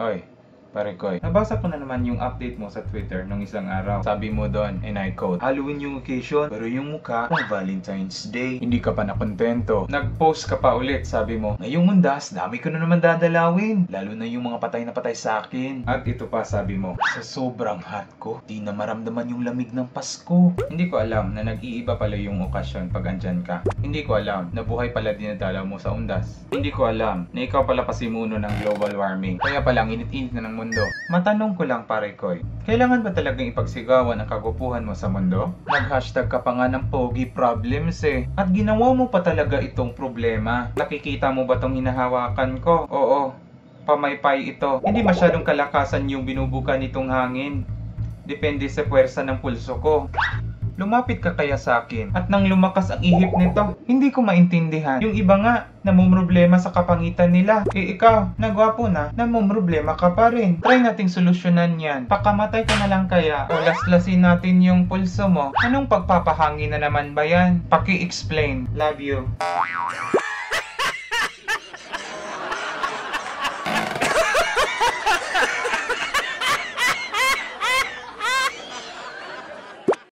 Oy, pare Koy, nabasa ko na naman yung update mo sa Twitter nung isang araw. Sabi mo doon, and I quote, Halloween yung occasion, pero yung mukha pang Valentine's Day. Hindi ka pa nakontento. Nag-post ka pa ulit, sabi mo, ngayong mundas, dami ko na naman dadalawin. Lalo na yung mga patay na patay sa akin. At ito pa, sabi mo, sa sobrang hot ko, di na maramdaman yung lamig ng Pasko. Hindi ko alam na nag-iiba pala yung okasyon pag andyan ka. Hindi ko alam na buhay pala dinadalaw mo sa undas. Hindi ko alam na ikaw pala pasimuno ng global warming. Kaya palang init-init na ng mundo. Matanong ko lang, pare Koy, kailangan ba talagang ipagsigawan ang kagupuhan mo sa mundo? Nag-hashtag ka pa nga ng pogi problems eh. At ginawa mo pa talaga itong problema. Nakikita mo ba tong hinahawakan ko? Oo, pamaypay ito. Hindi masyadong kalakasan yung binubuka nitong hangin. Depende sa puwersa ng pulso ko. Lumapit ka kaya sa akin at nang lumakas ang ihip nito, hindi ko maintindihan. Yung iba nga, namumroblema sa kapangitan nila. Eh ikaw, nagwapo na, namumroblema ka pa rin. Try nating solusyonan yan. Pakamatay ka na lang kaya o laslasin natin yung pulso mo. Anong pagpapahangin na naman ba yan? Paki-explain. Love you.